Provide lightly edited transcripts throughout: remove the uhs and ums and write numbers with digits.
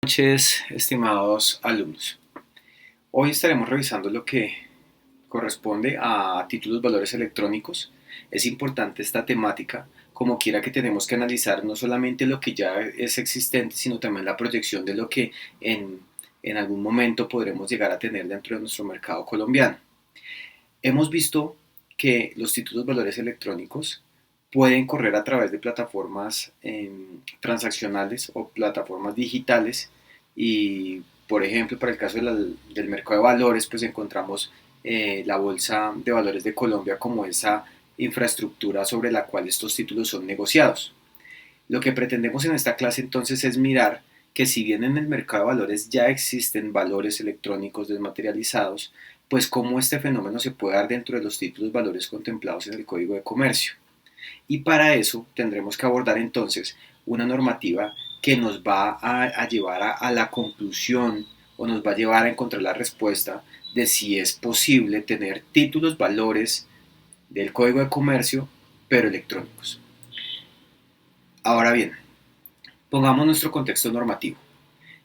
Noches, estimados alumnos. Hoy estaremos revisando lo que corresponde a títulos valores electrónicos. Es importante esta temática, como quiera que tenemos que analizar no solamente lo que ya es existente, sino también la proyección de lo que en algún momento podremos llegar a tener dentro de nuestro mercado colombiano. Hemos visto que los títulos valores electrónicos pueden correr a través de plataformas transaccionales o plataformas digitales y, por ejemplo, para el caso del mercado de valores, pues encontramos la Bolsa de Valores de Colombia como esa infraestructura sobre la cual estos títulos son negociados. Lo que pretendemos en esta clase entonces es mirar que si bien en el mercado de valores ya existen valores electrónicos desmaterializados, pues cómo este fenómeno se puede dar dentro de los títulos valores contemplados en el Código de Comercio. Y para eso tendremos que abordar entonces una normativa que nos va a llevar a la conclusión o nos va a llevar a encontrar la respuesta de si es posible tener títulos valores del Código de Comercio pero electrónicos. Ahora bien, pongamos nuestro contexto normativo.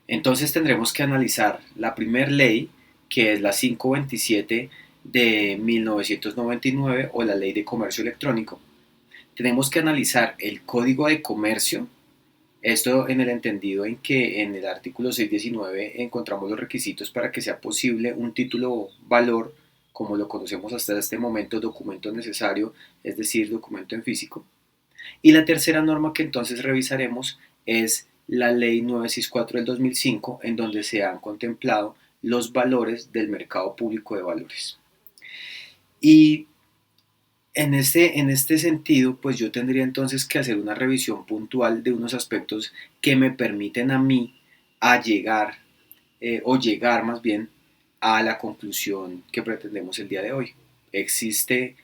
Entonces tendremos que analizar la primera ley, que es la 527 de 1999 o la Ley de Comercio Electrónico. Tenemos que analizar el Código de Comercio, esto en el entendido en que en el artículo 619 encontramos los requisitos para que sea posible un título valor, como lo conocemos hasta este momento, documento necesario, es decir, documento en físico. Y la tercera norma que entonces revisaremos es la Ley 964 del 2005, en donde se han contemplado los valores del mercado público de valores. Y en este sentido, pues yo tendría entonces que hacer una revisión puntual de unos aspectos que me permiten a mí a llegar, o llegar más bien, a la conclusión que pretendemos el día de hoy. ¿Existe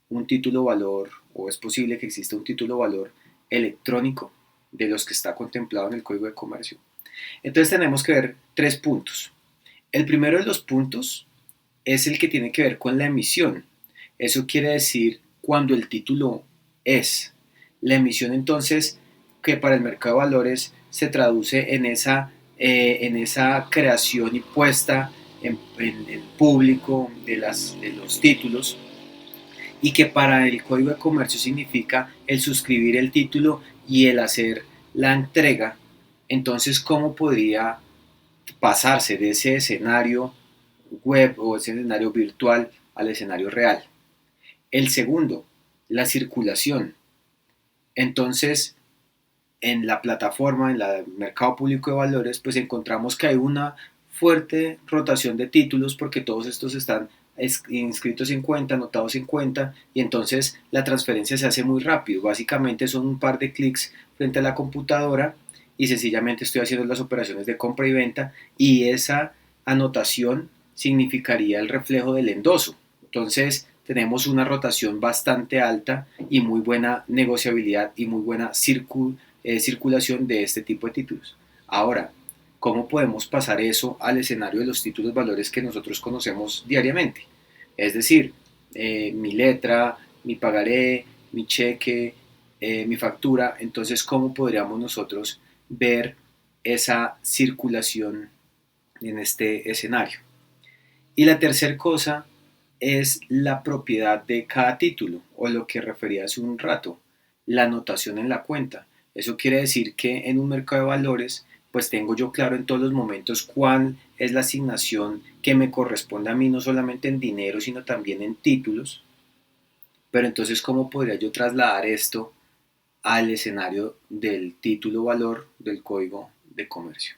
un título valor o es posible que exista un título valor electrónico de los que está contemplado en el Código de Comercio? Entonces tenemos que ver tres puntos. El primero de los puntos es el que tiene que ver con la emisión. Eso quiere decir cuando el título es. La emisión entonces, que para el mercado de valores se traduce en esa creación y puesta en público de los títulos, y que para el Código de Comercio significa el suscribir el título y el hacer la entrega. Entonces, ¿cómo podría pasarse de ese escenario web o ese escenario virtual al escenario real? El segundo, la circulación. Entonces, en la plataforma, en el mercado público de valores, pues encontramos que hay una fuerte rotación de títulos porque todos estos están inscritos en cuenta, anotados en cuenta, y entonces la transferencia se hace muy rápido. Básicamente son un par de clics frente a la computadora y sencillamente estoy haciendo las operaciones de compra y venta, y esa anotación significaría el reflejo del endoso. Entonces tenemos una rotación bastante alta y muy buena negociabilidad y muy buena circulación de este tipo de títulos. Ahora, ¿cómo podemos pasar eso al escenario de los títulos valores que nosotros conocemos diariamente? Es decir, mi letra, mi pagaré, mi cheque, mi factura. Entonces, ¿cómo podríamos nosotros ver esa circulación en este escenario? Y la tercera cosa es la propiedad de cada título, o lo que refería hace un rato, la anotación en la cuenta. Eso quiere decir que en un mercado de valores, pues tengo yo claro en todos los momentos cuál es la asignación que me corresponde a mí, no solamente en dinero, sino también en títulos. Pero entonces, ¿cómo podría yo trasladar esto al escenario del título valor del Código de Comercio?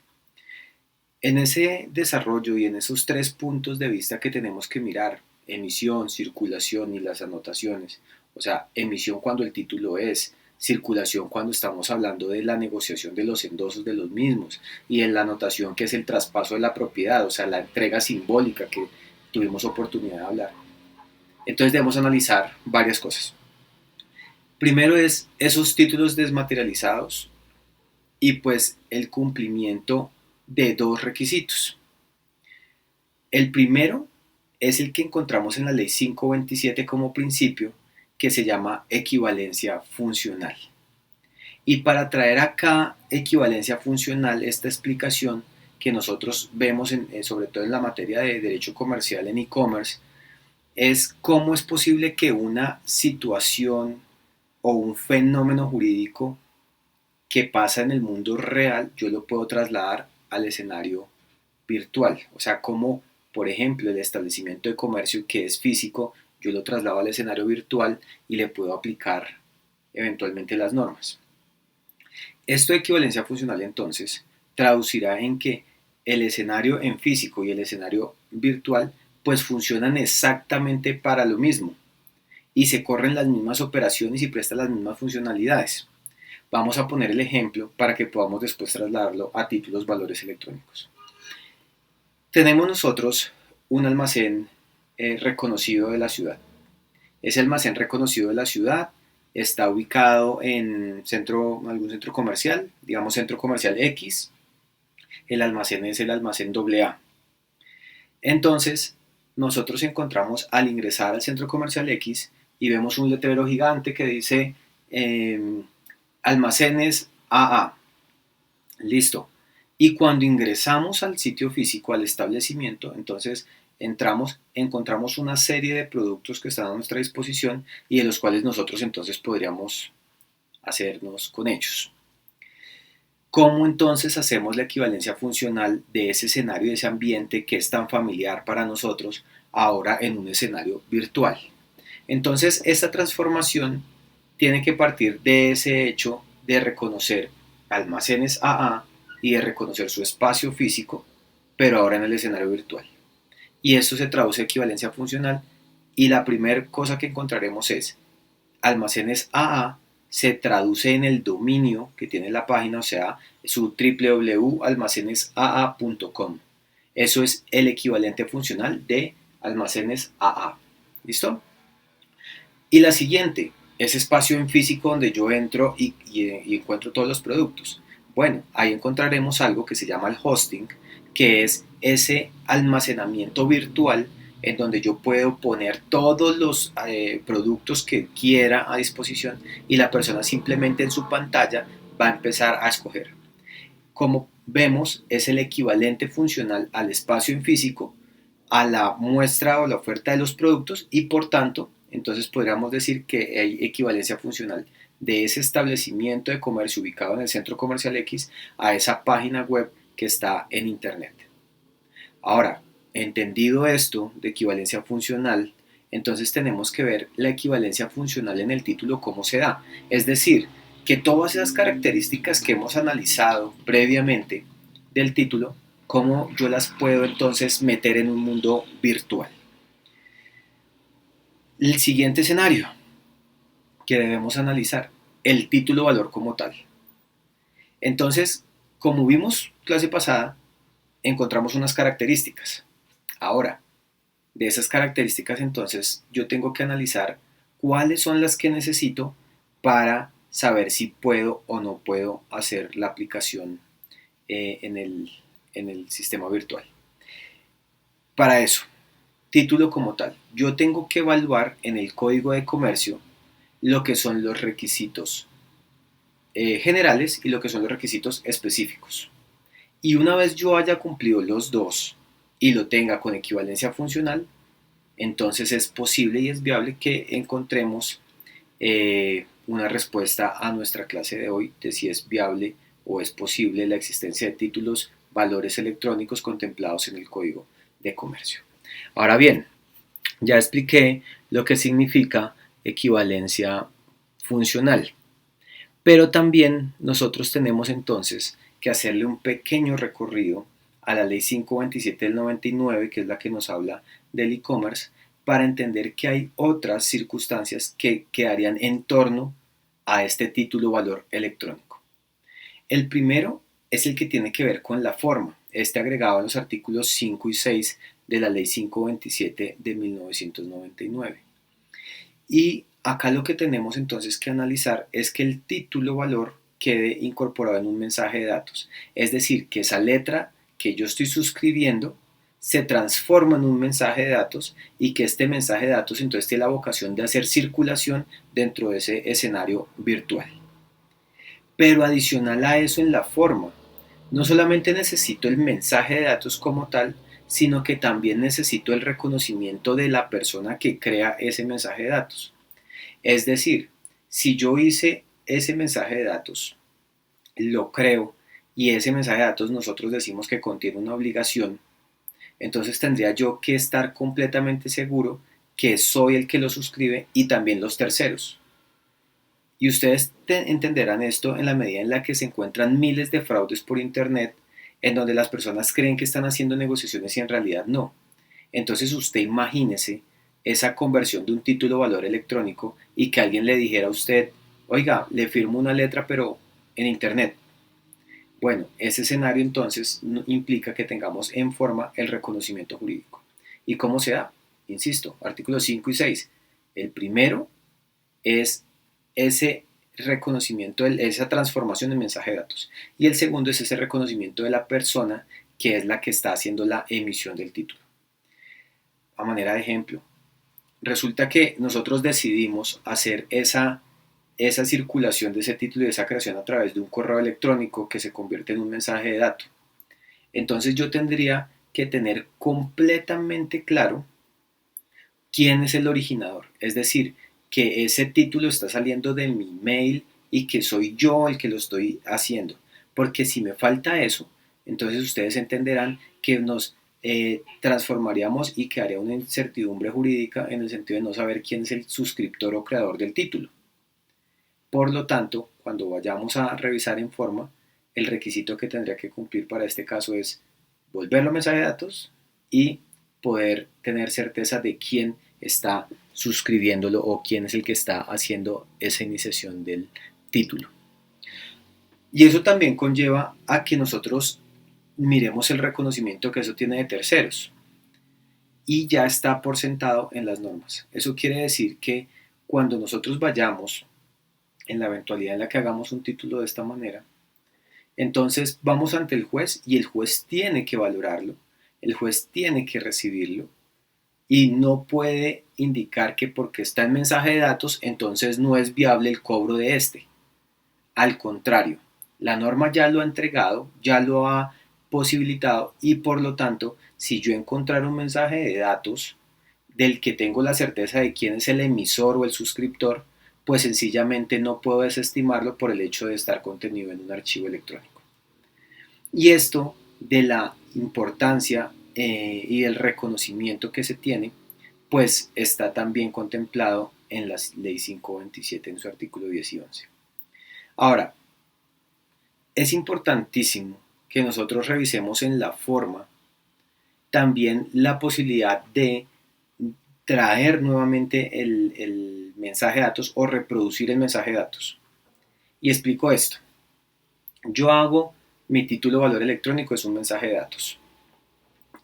En ese desarrollo y en esos tres puntos de vista que tenemos que mirar, emisión, circulación y las anotaciones, o sea, emisión cuando el título es, circulación cuando estamos hablando de la negociación de los endosos de los mismos, y en la anotación que es el traspaso de la propiedad, o sea, la entrega simbólica que tuvimos oportunidad de hablar. Entonces debemos analizar varias cosas. Primero es esos títulos desmaterializados y pues el cumplimiento de dos requisitos. El primero es el que encontramos en la ley 527 como principio, que se llama equivalencia funcional. Y para traer acá equivalencia funcional, esta explicación que nosotros vemos sobre todo en la materia de derecho comercial en e-commerce, es cómo es posible que una situación o un fenómeno jurídico que pasa en el mundo real, yo lo puedo trasladar al escenario virtual. O sea, como por ejemplo el establecimiento de comercio que es físico, yo lo traslado al escenario virtual y le puedo aplicar eventualmente las normas. Esto de equivalencia funcional entonces traducirá en que el escenario en físico y el escenario virtual pues funcionan exactamente para lo mismo y se corren las mismas operaciones y prestan las mismas funcionalidades. Vamos a poner el ejemplo para que podamos después trasladarlo a títulos valores electrónicos. Tenemos nosotros un almacén reconocido de la ciudad. Ese almacén reconocido de la ciudad está ubicado en algún centro comercial, digamos centro comercial X. El almacén es el almacén AA. Entonces, nosotros encontramos al ingresar al centro comercial X y vemos un letrero gigante que dice almacenes AA. Listo. Y cuando ingresamos al sitio físico, al establecimiento, entonces encontramos una serie de productos que están a nuestra disposición y de los cuales nosotros entonces podríamos hacernos con ellos. ¿Cómo entonces hacemos la equivalencia funcional de ese escenario, de ese ambiente que es tan familiar para nosotros, ahora en un escenario virtual? Entonces, esta transformación tiene que partir de ese hecho de reconocer almacenes AA y de reconocer su espacio físico, pero ahora en el escenario virtual. Y esto se traduce en equivalencia funcional y la primera cosa que encontraremos es almacenes AA se traduce en el dominio que tiene la página, o sea, su www.almacenesaa.com. Eso es el equivalente funcional de almacenes AA. ¿Listo? Y la siguiente, ese espacio en físico donde yo entro y encuentro todos los productos. Bueno, ahí encontraremos algo que se llama el hosting, que es ese almacenamiento virtual en donde yo puedo poner todos los productos que quiera a disposición y la persona simplemente en su pantalla va a empezar a escoger. Como vemos, es el equivalente funcional al espacio en físico, a la muestra o la oferta de los productos y por tanto, entonces podríamos decir que hay equivalencia funcional de ese establecimiento de comercio ubicado en el centro comercial X a esa página web que está en Internet. Ahora, entendido esto de equivalencia funcional, entonces tenemos que ver la equivalencia funcional en el título, cómo se da. Es decir, que todas esas características que hemos analizado previamente del título, cómo yo las puedo entonces meter en un mundo virtual. El siguiente escenario que debemos analizar, el título valor como tal. Entonces, como vimos clase pasada, encontramos unas características. Ahora, de esas características entonces yo tengo que analizar cuáles son las que necesito para saber si puedo o no puedo hacer la aplicación en el sistema virtual. Para eso, título como tal, yo tengo que evaluar en el código de comercio lo que son los requisitos generales y lo que son los requisitos específicos. Y una vez yo haya cumplido los dos y lo tenga con equivalencia funcional, entonces es posible y es viable que encontremos una respuesta a nuestra clase de hoy de si es viable o es posible la existencia de títulos valores electrónicos contemplados en el código de comercio. Ahora bien, ya expliqué lo que significa equivalencia funcional, pero también nosotros tenemos entonces que hacerle un pequeño recorrido a la ley 527 del 99, que es la que nos habla del e-commerce, para entender que hay otras circunstancias que quedarían en torno a este título valor electrónico. El primero es el que tiene que ver con la forma, agregado en los artículos 5 y 6 de la ley 527 de 1999. Y acá lo que tenemos entonces que analizar es que el título valor quede incorporado en un mensaje de datos. Es decir, que esa letra que yo estoy suscribiendo se transforma en un mensaje de datos y que este mensaje de datos entonces tiene la vocación de hacer circulación dentro de ese escenario virtual. Pero adicional a eso en la forma, no solamente necesito el mensaje de datos como tal, sino que también necesito el reconocimiento de la persona que crea ese mensaje de datos. Es decir, si yo hice ese mensaje de datos, lo creo, y ese mensaje de datos nosotros decimos que contiene una obligación, entonces tendría yo que estar completamente seguro que soy el que lo suscribe y también los terceros. Y ustedes entenderán esto en la medida en la que se encuentran miles de fraudes por Internet en donde las personas creen que están haciendo negociaciones y en realidad no. Entonces usted imagínese esa conversión de un título valor electrónico y que alguien le dijera a usted, oiga, le firmo una letra pero en Internet. Bueno, ese escenario entonces implica que tengamos en forma el reconocimiento jurídico. ¿Y cómo se da? Insisto, artículos 5 y 6. El primero es ese reconocimiento, esa transformación en mensaje de datos. Y el segundo es ese reconocimiento de la persona que es la que está haciendo la emisión del título. A manera de ejemplo, resulta que nosotros decidimos hacer esa circulación de ese título y esa creación a través de un correo electrónico que se convierte en un mensaje de dato. Entonces yo tendría que tener completamente claro quién es el originador, es decir, que ese título está saliendo de mi mail y que soy yo el que lo estoy haciendo, porque si me falta eso, entonces ustedes entenderán que nos transformaríamos y quedaría una incertidumbre jurídica en el sentido de no saber quién es el suscriptor o creador del título. Por lo tanto, cuando vayamos a revisar en forma, el requisito que tendría que cumplir para este caso es volverlo mensaje de datos y poder tener certeza de quién está suscribiéndolo o quién es el que está haciendo esa iniciación del título. Y eso también conlleva a que nosotros miremos el reconocimiento que eso tiene de terceros y ya está por sentado en las normas. Eso quiere decir que cuando nosotros vayamos, en la eventualidad en la que hagamos un título de esta manera, entonces vamos ante el juez y el juez tiene que valorarlo, el juez tiene que recibirlo y no puede indicar que porque está en mensaje de datos entonces no es viable el cobro de este. Al contrario, la norma ya lo ha entregado, ya lo ha posibilitado y por lo tanto, si yo encontrar un mensaje de datos del que tengo la certeza de quién es el emisor o el suscriptor, pues sencillamente no puedo desestimarlo por el hecho de estar contenido en un archivo electrónico. Y esto de la importancia y del reconocimiento que se tiene, pues está también contemplado en la Ley 527 en su artículo 10 y 11. Ahora, es importantísimo que nosotros revisemos en la forma también la posibilidad de traer nuevamente el mensaje de datos o reproducir el mensaje de datos. Y explico esto. Yo hago mi título valor electrónico, es un mensaje de datos.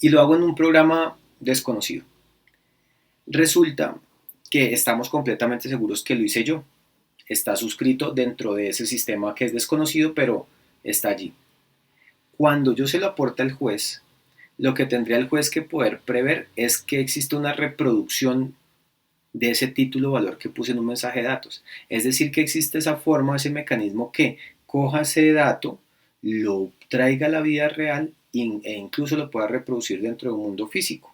Y lo hago en un programa desconocido. Resulta que estamos completamente seguros que lo hice yo. Está suscrito dentro de ese sistema que es desconocido, pero está allí. Cuando yo se lo aporte al juez, lo que tendría el juez que poder prever es que existe una reproducción de ese título valor que puse en un mensaje de datos. Es decir, que existe esa forma, ese mecanismo que coja ese dato, lo traiga a la vida real e incluso lo pueda reproducir dentro de un mundo físico.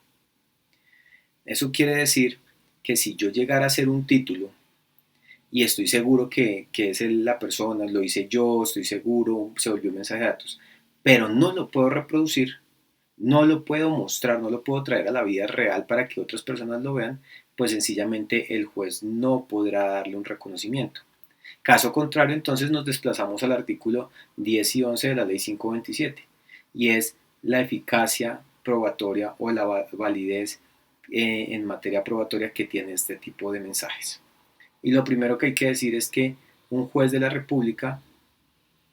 Eso quiere decir que si yo llegara a hacer un título y estoy seguro que es la persona, lo hice yo, estoy seguro, se volvió un mensaje de datos, pero no lo puedo reproducir, no lo puedo mostrar, no lo puedo traer a la vida real para que otras personas lo vean, pues sencillamente el juez no podrá darle un reconocimiento. Caso contrario, entonces nos desplazamos al artículo 10 y 11 de la ley 527 y es la eficacia probatoria o la validez en materia probatoria que tiene este tipo de mensajes. Y lo primero que hay que decir es que un juez de la República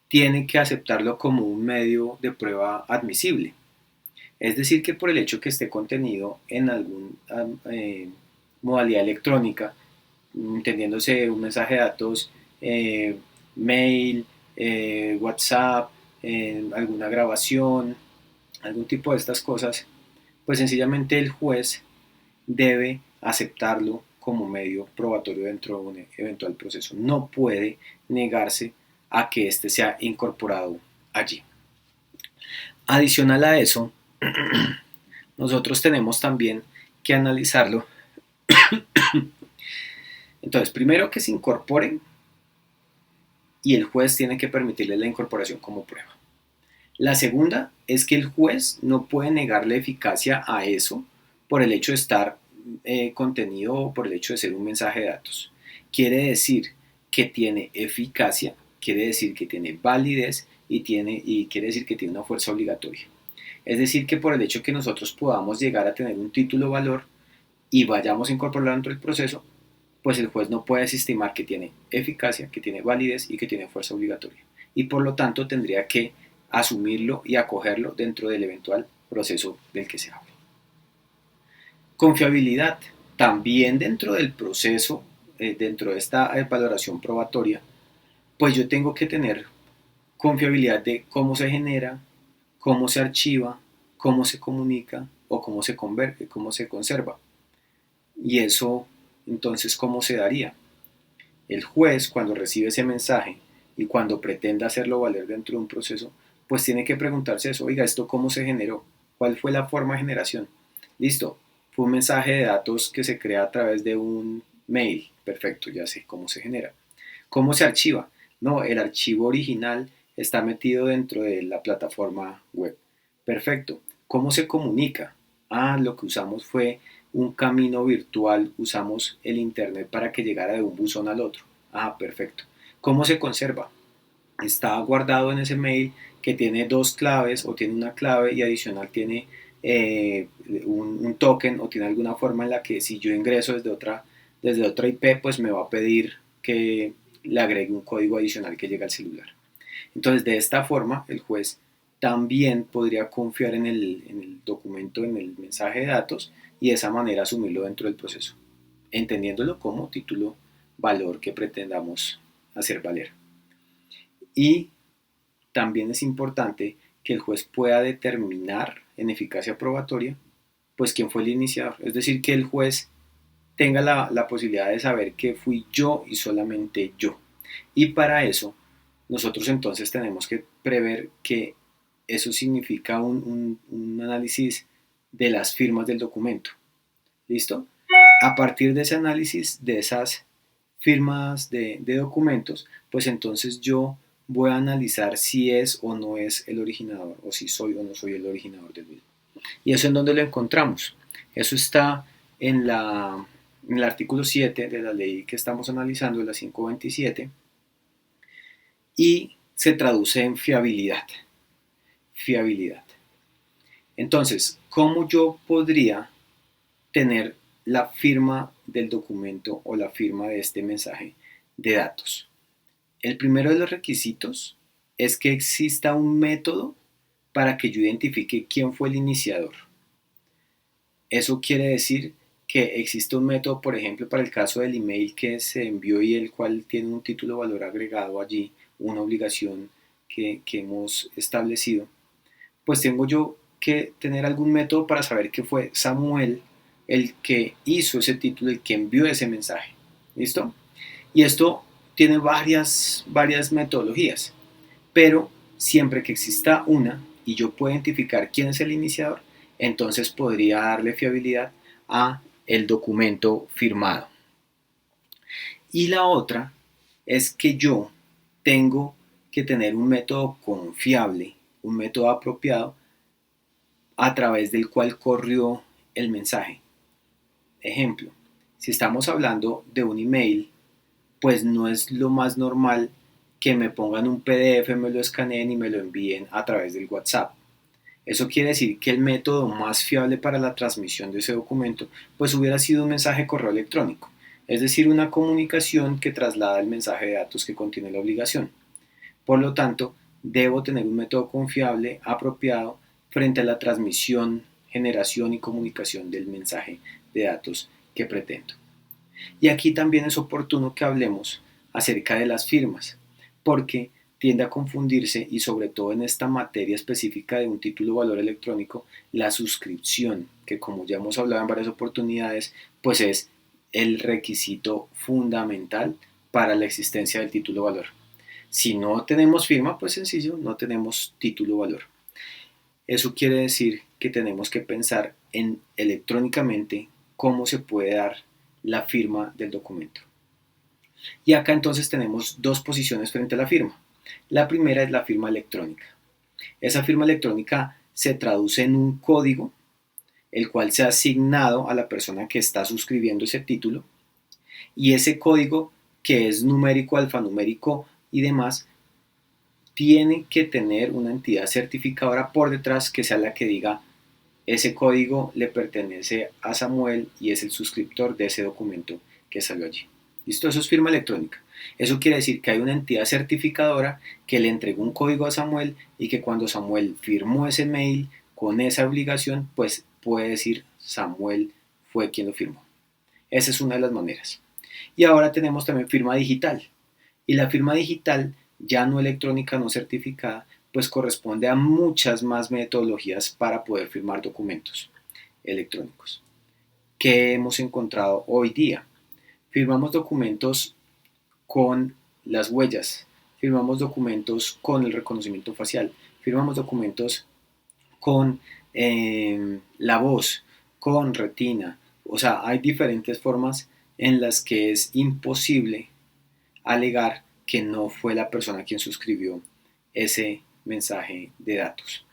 tiene que aceptarlo como un medio de prueba admisible. Es decir, que por el hecho que esté contenido en alguna modalidad electrónica, entendiéndose un mensaje de datos, mail, WhatsApp, alguna grabación, algún tipo de estas cosas, pues sencillamente el juez debe aceptarlo como medio probatorio dentro de un eventual proceso. No puede negarse a que éste sea incorporado allí. Adicional a eso, nosotros tenemos también que analizarlo. Entonces, primero que se incorporen y el juez tiene que permitirle la incorporación como prueba. La segunda es que el juez no puede negarle eficacia a eso por el hecho de estar contenido o por el hecho de ser un mensaje de datos. Quiere decir que tiene eficacia, quiere decir que tiene validez y quiere decir que tiene una fuerza obligatoria. Es decir, que por el hecho que nosotros podamos llegar a tener un título valor y vayamos a incorporarlo dentro del proceso, pues el juez no puede desestimar que tiene eficacia, que tiene validez y que tiene fuerza obligatoria. Y por lo tanto tendría que asumirlo y acogerlo dentro del eventual proceso del que se hable. Confiabilidad. También dentro del proceso, dentro de esta valoración probatoria, pues yo tengo que tener confiabilidad de cómo se genera, cómo se archiva, cómo se comunica o cómo se conserva. Y eso, entonces, ¿cómo se daría? El juez, cuando recibe ese mensaje y cuando pretenda hacerlo valer dentro de un proceso, pues tiene que preguntarse eso, oiga, ¿esto cómo se generó? ¿Cuál fue la forma de generación? Listo, fue un mensaje de datos que se crea a través de un mail, perfecto, ya sé cómo se genera. ¿Cómo se archiva? No, el archivo original está metido dentro de la plataforma web. Perfecto. ¿Cómo se comunica? Lo que usamos fue un camino virtual, usamos el internet para que llegara de un buzón al otro. Perfecto. ¿Cómo se conserva? Está guardado en ese mail que tiene dos claves o tiene una clave y adicional tiene un token o tiene alguna forma en la que si yo ingreso desde otra IP, pues me va a pedir que le agregue un código adicional que llega al celular. Entonces, de esta forma, el juez también podría confiar en el documento, en el mensaje de datos y de esa manera asumirlo dentro del proceso, entendiéndolo como título valor que pretendamos hacer valer. Y también es importante que el juez pueda determinar en eficacia probatoria pues quién fue el iniciador, es decir, que el juez tenga la posibilidad de saber que fui yo y solamente yo. Y para eso, nosotros entonces tenemos que prever que eso significa un análisis de las firmas del documento. ¿Listo? A partir de ese análisis de esas firmas de documentos, pues entonces yo voy a analizar si es o no es el originador, o si soy o no soy el originador del mismo. ¿Y eso en dónde lo encontramos? Eso está en el artículo 7 de la ley que estamos analizando, la 527, y se traduce en fiabilidad. Fiabilidad. Entonces, ¿cómo yo podría tener la firma del documento o la firma de este mensaje de datos? El primero de los requisitos es que exista un método para que yo identifique quién fue el iniciador. Eso quiere decir que existe un método, por ejemplo, para el caso del email que se envió y el cual tiene un título valor agregado allí, una obligación que hemos establecido, pues tengo yo que tener algún método para saber que fue Samuel el que hizo ese título, el que envió ese mensaje. ¿Listo? Y esto tiene varias metodologías, pero siempre que exista una y yo pueda identificar quién es el iniciador, entonces podría darle fiabilidad a el documento firmado. Y la otra es que yo tengo que tener un método confiable, un método apropiado a través del cual corrió el mensaje. Ejemplo, si estamos hablando de un email, pues no es lo más normal que me pongan un PDF, me lo escaneen y me lo envíen a través del WhatsApp. Eso quiere decir que el método más fiable para la transmisión de ese documento pues hubiera sido un mensaje correo electrónico, es decir, una comunicación que traslada el mensaje de datos que contiene la obligación. Por lo tanto, debo tener un método confiable, apropiado, frente a la transmisión, generación y comunicación del mensaje de datos que pretendo. Y aquí también es oportuno que hablemos acerca de las firmas, porque tiende a confundirse y sobre todo en esta materia específica de un título valor electrónico, la suscripción, que como ya hemos hablado en varias oportunidades, pues es el requisito fundamental para la existencia del título valor. Si no tenemos firma, pues sencillo, no tenemos título o valor. Eso quiere decir que tenemos que pensar en electrónicamente cómo se puede dar la firma del documento. Y acá entonces tenemos dos posiciones frente a la firma. La primera es la firma electrónica. Esa firma electrónica se traduce en un código, el cual se ha asignado a la persona que está suscribiendo ese título, y ese código, que es numérico, alfanumérico y demás, tiene que tener una entidad certificadora por detrás que sea la que diga: ese código le pertenece a Samuel y es el suscriptor de ese documento que salió allí. ¿Listo? Eso es firma electrónica. Eso quiere decir que hay una entidad certificadora que le entregó un código a Samuel y que cuando Samuel firmó ese mail con esa obligación, pues puede decir: Samuel fue quien lo firmó. Esa es una de las maneras. Y ahora tenemos también firma digital. Y la firma digital, ya no electrónica, no certificada, pues corresponde a muchas más metodologías para poder firmar documentos electrónicos. ¿Qué hemos encontrado hoy día? Firmamos documentos con las huellas, firmamos documentos con el reconocimiento facial, firmamos documentos con la voz, con retina. O sea, hay diferentes formas en las que es imposible alegar que no fue la persona quien suscribió ese mensaje de datos.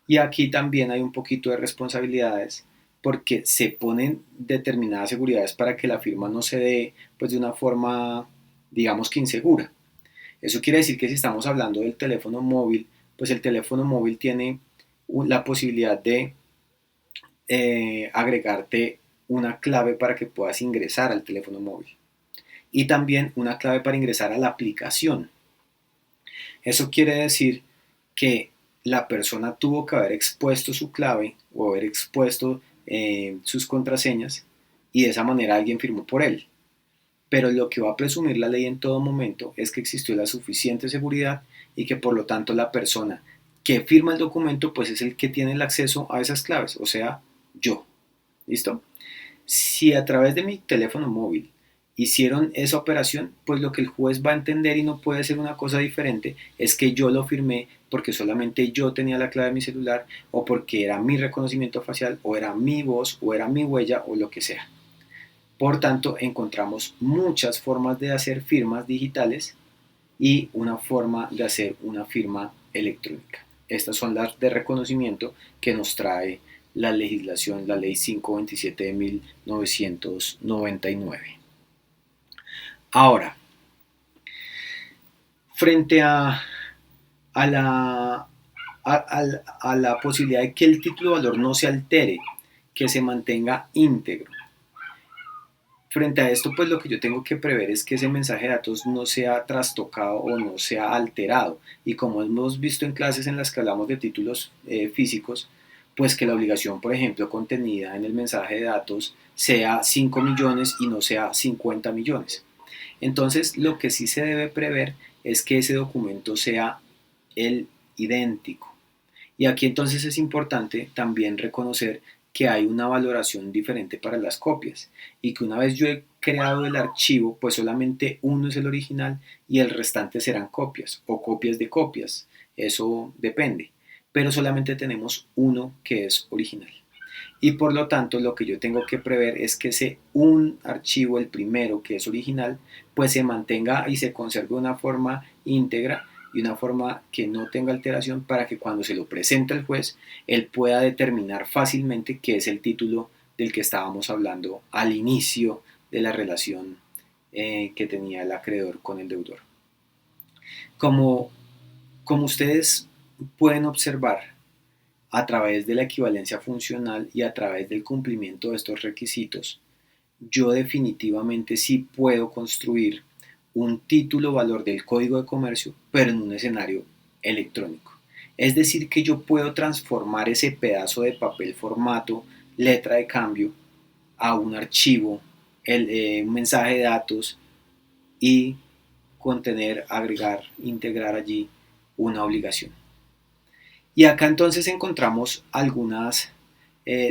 Y aquí también hay un poquito de responsabilidades porque se ponen determinadas seguridades para que la firma no se dé pues de una forma, digamos que insegura. Eso quiere decir que si estamos hablando del teléfono móvil, pues el teléfono móvil tiene la posibilidad de agregarte una clave para que puedas ingresar al teléfono móvil y también una clave para ingresar a la aplicación. Eso quiere decir que la persona tuvo que haber expuesto su clave o haber expuesto sus contraseñas y de esa manera alguien firmó por él. Pero lo que va a presumir la ley en todo momento es que existió la suficiente seguridad y que por lo tanto la persona que firma el documento pues es el que tiene el acceso a esas claves, o sea, yo. ¿Listo? Si a través de mi teléfono móvil hicieron esa operación, pues lo que el juez va a entender, y no puede ser una cosa diferente, es que yo lo firmé porque solamente yo tenía la clave de mi celular, o porque era mi reconocimiento facial, o era mi voz, o era mi huella, o lo que sea. Por tanto, encontramos muchas formas de hacer firmas digitales y una forma de hacer una firma electrónica. Estas son las de reconocimiento que nos trae la legislación, la ley 527 de 1999. Ahora, frente a la, a la posibilidad de que el título de valor no se altere, que se mantenga íntegro. Frente a esto, pues lo que yo tengo que prever es que ese mensaje de datos no sea trastocado o no sea alterado. Y como hemos visto en clases en las que hablamos de títulos físicos, pues que la obligación, por ejemplo, contenida en el mensaje de datos sea 5 millones y no sea 50 millones. Entonces, lo que sí se debe prever es que ese documento sea el idéntico. Y aquí entonces es importante también reconocer que hay una valoración diferente para las copias y que una vez yo he creado el archivo, pues solamente uno es el original y el restante serán copias o copias de copias. Eso depende. Pero solamente tenemos uno que es original. Y por lo tanto lo que yo tengo que prever es que ese un archivo, el primero que es original, pues se mantenga y se conserve de una forma íntegra y una forma que no tenga alteración, para que cuando se lo presente al juez él pueda determinar fácilmente qué es el título del que estábamos hablando al inicio de la relación que tenía el acreedor con el deudor. Como, como ustedes pueden observar, a través de la equivalencia funcional y a través del cumplimiento de estos requisitos, yo definitivamente sí puedo construir un título valor del código de comercio, pero en un escenario electrónico. Es decir, que yo puedo transformar ese pedazo de papel formato, letra de cambio, a un archivo, un mensaje de datos, y contener, agregar, integrar allí una obligación. Y acá entonces encontramos algunas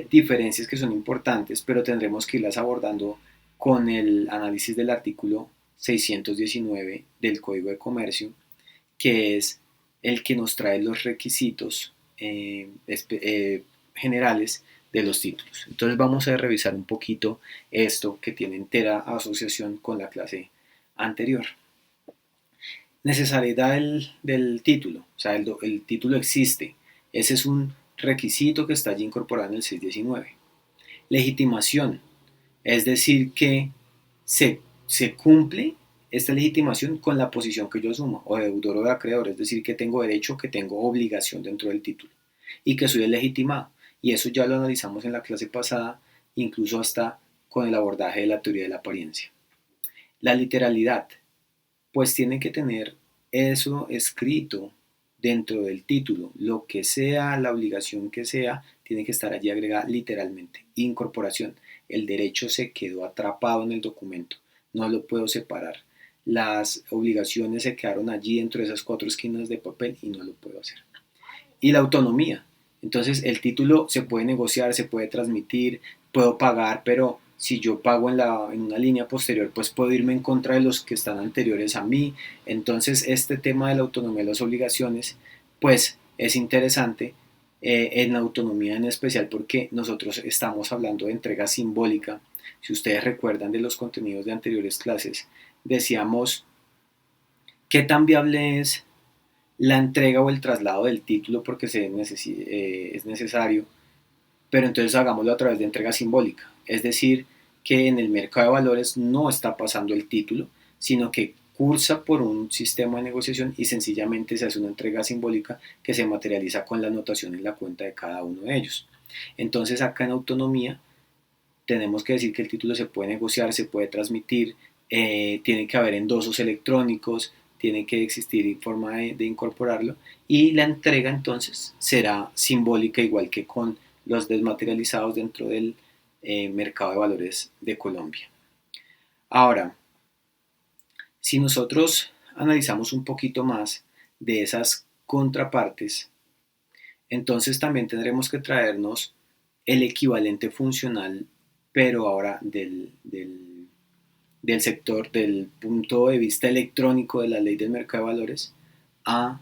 diferencias que son importantes, pero tendremos que irlas abordando con el análisis del artículo 619 del Código de Comercio, que es el que nos trae los requisitos generales de los títulos. Entonces vamos a revisar un poquito esto que tiene entera asociación con la clase anterior. Necesariedad del título, o sea, el título existe. Ese es un requisito que está allí incorporado en el 619. Legitimación, es decir, que se cumple esta legitimación con la posición que yo asumo, o deudor o acreedor, es decir, que tengo derecho, que tengo obligación dentro del título y que soy el legitimado. Y eso ya lo analizamos en la clase pasada, incluso hasta con el abordaje de la teoría de la apariencia. La literalidad, pues tiene que tener eso escrito dentro del título, lo que sea, la obligación que sea, tiene que estar allí agregada literalmente. Incorporación, el derecho se quedó atrapado en el documento, no lo puedo separar. Las obligaciones se quedaron allí dentro de esas 4 esquinas de papel y no lo puedo hacer. Y la autonomía, entonces el título se puede negociar, se puede transmitir, puedo pagar, pero si yo pago en una línea posterior, pues puedo irme en contra de los que están anteriores a mí. Entonces este tema de la autonomía de las obligaciones, pues es interesante en la autonomía en especial porque nosotros estamos hablando de entrega simbólica. Si ustedes recuerdan de los contenidos de anteriores clases, decíamos qué tan viable es la entrega o el traslado del título porque es necesario, pero entonces hagámoslo a través de entrega simbólica. Es decir, que en el mercado de valores no está pasando el título, sino que cursa por un sistema de negociación y sencillamente se hace una entrega simbólica que se materializa con la anotación en la cuenta de cada uno de ellos. Entonces acá en autonomía tenemos que decir que el título se puede negociar, se puede transmitir, tiene que haber endosos electrónicos, tiene que existir forma de incorporarlo y la entrega entonces será simbólica igual que con los desmaterializados dentro del mercado de valores de Colombia. Ahora, si nosotros analizamos un poquito más de esas contrapartes, entonces también tendremos que traernos el equivalente funcional, pero ahora del sector, del punto de vista electrónico de la ley del mercado de valores, a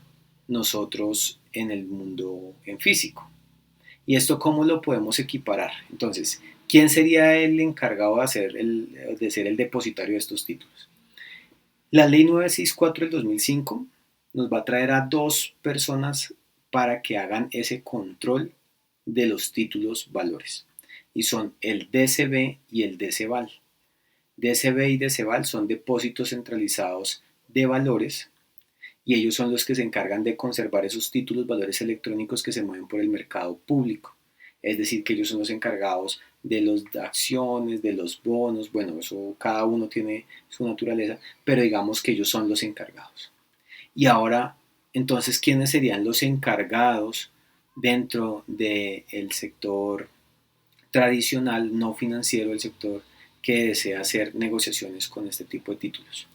nosotros en el mundo en físico. ¿Y esto cómo lo podemos equiparar? Entonces, ¿quién sería el encargado de ser el depositario de estos títulos? La ley 964 del 2005 nos va a traer a 2 personas para que hagan ese control de los títulos valores. Y son el DCB y el DCVAL. DCB y DCVAL son depósitos centralizados de valores y ellos son los que se encargan de conservar esos títulos valores electrónicos que se mueven por el mercado público. Es decir, que ellos son los encargados de las acciones, de los bonos, bueno, eso cada uno tiene su naturaleza, pero digamos que ellos son los encargados. Y ahora, entonces, ¿quiénes serían los encargados dentro del sector tradicional, no financiero, el sector que desea hacer negociaciones con este tipo de títulos?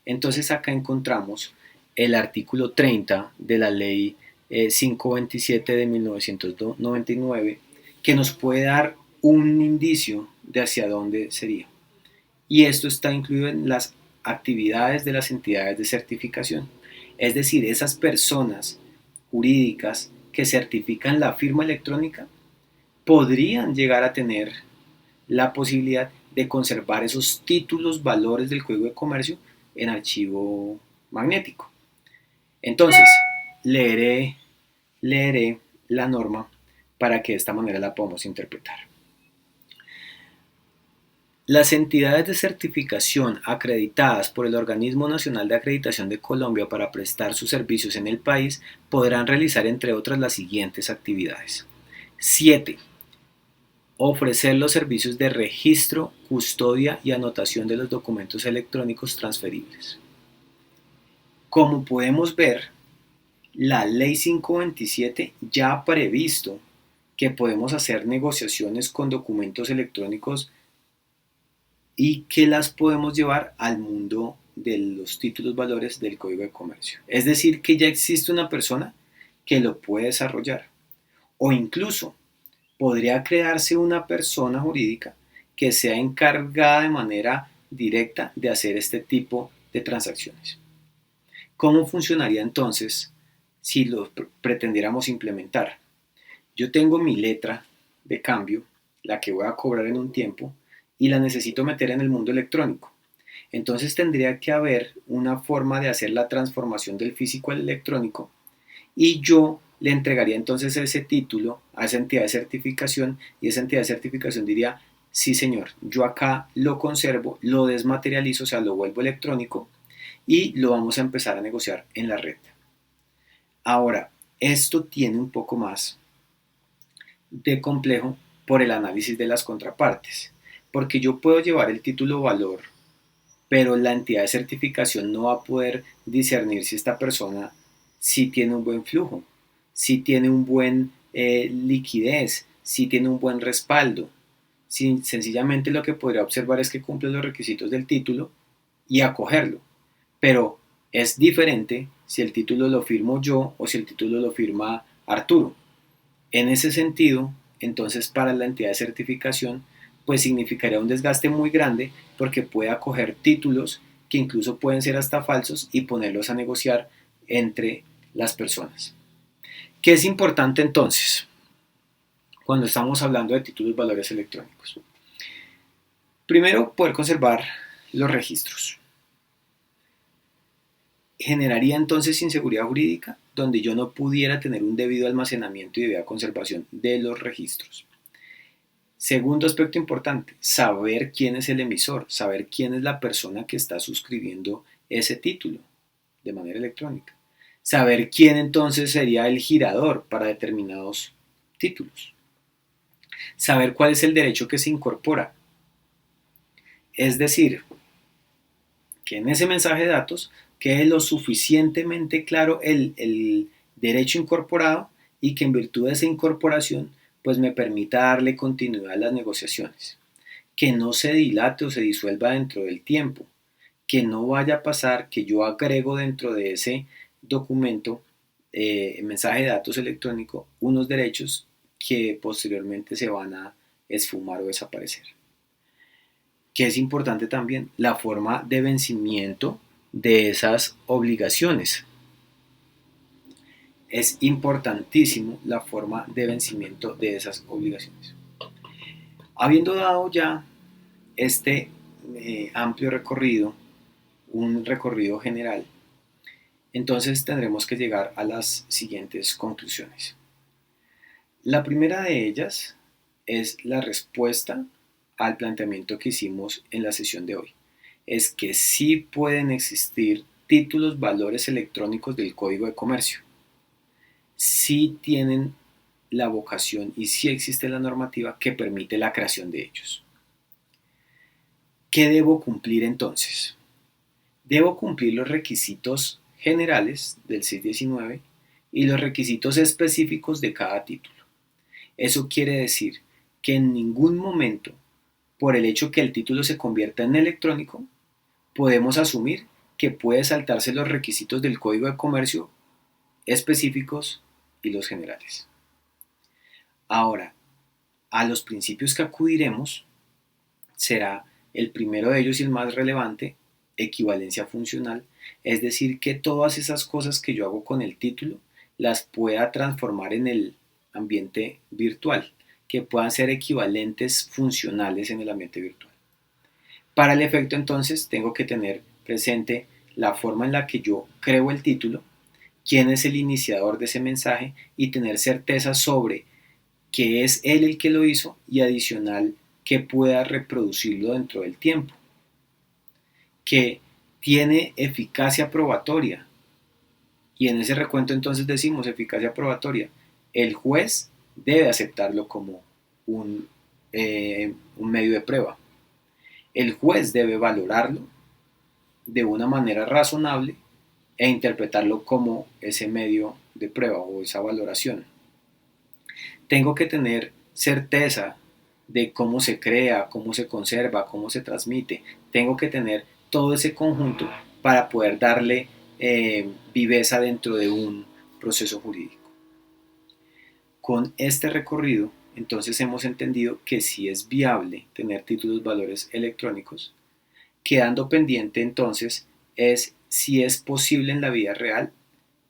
Entonces acá encontramos el artículo 30 de la ley 527 de 1999 que nos puede dar un indicio de hacia dónde sería. Y esto está incluido en las actividades de las entidades de certificación. Es decir, esas personas jurídicas que certifican la firma electrónica podrían llegar a tener la posibilidad de conservar esos títulos valores del Código de Comercio en archivo magnético. Entonces, leeré la norma para que de esta manera la podamos interpretar. Las entidades de certificación acreditadas por el Organismo Nacional de Acreditación de Colombia para prestar sus servicios en el país podrán realizar, entre otras, las siguientes actividades. 7. Ofrecer los servicios de registro, custodia y anotación de los documentos electrónicos transferibles. Como podemos ver, la Ley 527 ya ha previsto que podemos hacer negociaciones con documentos electrónicos y que las podemos llevar al mundo de los títulos valores del Código de Comercio. Es decir, que ya existe una persona que lo puede desarrollar. O incluso podría crearse una persona jurídica que sea encargada de manera directa de hacer este tipo de transacciones. ¿Cómo funcionaría entonces si lo pretendiéramos implementar? Yo tengo mi letra de cambio, la que voy a cobrar en un tiempo, y la necesito meter en el mundo electrónico. Entonces tendría que haber una forma de hacer la transformación del físico al electrónico y yo le entregaría entonces ese título a esa entidad de certificación y esa entidad de certificación diría, sí señor, yo acá lo conservo, lo desmaterializo, o sea, lo vuelvo electrónico y lo vamos a empezar a negociar en la red. Ahora, esto tiene un poco más de complejo por el análisis de las contrapartes, porque yo puedo llevar el título valor, pero la entidad de certificación no va a poder discernir si esta persona sí tiene un buen flujo, si tiene un buen liquidez, si tiene un buen respaldo. Si, sencillamente lo que podría observar es que cumple los requisitos del título y acogerlo. Pero es diferente si el título lo firmo yo o si el título lo firma Arturo. En ese sentido, entonces para la entidad de certificación, pues significaría un desgaste muy grande porque puede acoger títulos que incluso pueden ser hasta falsos y ponerlos a negociar entre las personas. ¿Qué es importante entonces cuando estamos hablando de títulos valores electrónicos? Primero, poder conservar los registros. Generaría entonces inseguridad jurídica donde yo no pudiera tener un debido almacenamiento y debida conservación de los registros. Segundo aspecto importante, saber quién es el emisor, saber quién es la persona que está suscribiendo ese título de manera electrónica. Saber quién entonces sería el girador para determinados títulos. Saber cuál es el derecho que se incorpora. Es decir, que en ese mensaje de datos quede lo suficientemente claro el derecho incorporado y que en virtud de esa incorporación pues me permita darle continuidad a las negociaciones. Que no se dilate o se disuelva dentro del tiempo. Que no vaya a pasar que yo agrego dentro de ese documento, mensaje de datos electrónico, unos derechos que posteriormente se van a esfumar o desaparecer. Que es importante también la forma de vencimiento de esas obligaciones. Es importantísimo la forma de vencimiento de esas obligaciones. Habiendo dado ya este amplio recorrido, un recorrido general, entonces tendremos que llegar a las siguientes conclusiones. La primera de ellas es la respuesta al planteamiento que hicimos en la sesión de hoy. Es que sí pueden existir títulos valores electrónicos del Código de Comercio. Sí tienen la vocación y sí existe la normativa que permite la creación de ellos. ¿Qué debo cumplir entonces? Debo cumplir los requisitos generales del 619 y los requisitos específicos de cada título. Eso quiere decir que en ningún momento, por el hecho que el título se convierta en electrónico, podemos asumir que puede saltarse los requisitos del Código de Comercio específicos y los generales. Ahora, a los principios que acudiremos será el primero de ellos y el más relevante, equivalencia funcional, es decir, que todas esas cosas que yo hago con el título las pueda transformar en el ambiente virtual, que puedan ser equivalentes funcionales en el ambiente virtual. Para el efecto entonces tengo que tener presente la forma en la que yo creo el título, quién es el iniciador de ese mensaje y tener certeza sobre que es él el que lo hizo y adicional que pueda reproducirlo dentro del tiempo, que tiene eficacia probatoria y en ese recuento entonces decimos eficacia probatoria, el juez debe aceptarlo como un medio de prueba, el juez debe valorarlo de una manera razonable e interpretarlo como ese medio de prueba o esa valoración. Tengo que tener certeza de cómo se crea, cómo se conserva, cómo se transmite. Tengo que tener todo ese conjunto para poder darle viveza dentro de un proceso jurídico. Con este recorrido, entonces hemos entendido que sí es viable tener títulos valores electrónicos, quedando pendiente entonces es si es posible en la vida real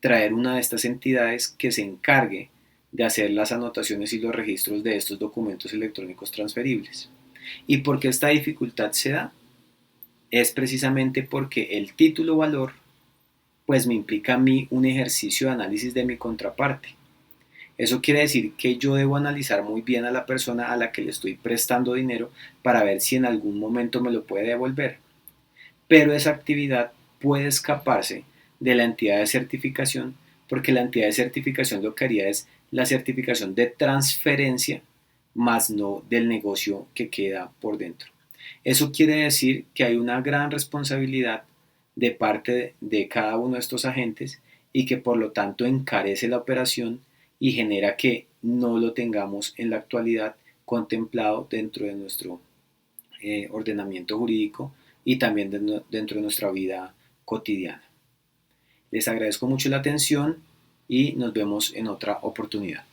traer una de estas entidades que se encargue de hacer las anotaciones y los registros de estos documentos electrónicos transferibles. ¿Y por qué esta dificultad se da? Es precisamente porque el título valor pues me implica a mí un ejercicio de análisis de mi contraparte. Eso quiere decir que yo debo analizar muy bien a la persona a la que le estoy prestando dinero para ver si en algún momento me lo puede devolver. Pero esa actividad puede escaparse de la entidad de certificación porque la entidad de certificación lo que haría es la certificación de transferencia más no del negocio que queda por dentro. Eso quiere decir que hay una gran responsabilidad de parte de cada uno de estos agentes y que por lo tanto encarece la operación y genera que no lo tengamos en la actualidad contemplado dentro de nuestro ordenamiento jurídico y también dentro de nuestra vida cotidiana. Les agradezco mucho la atención y nos vemos en otra oportunidad.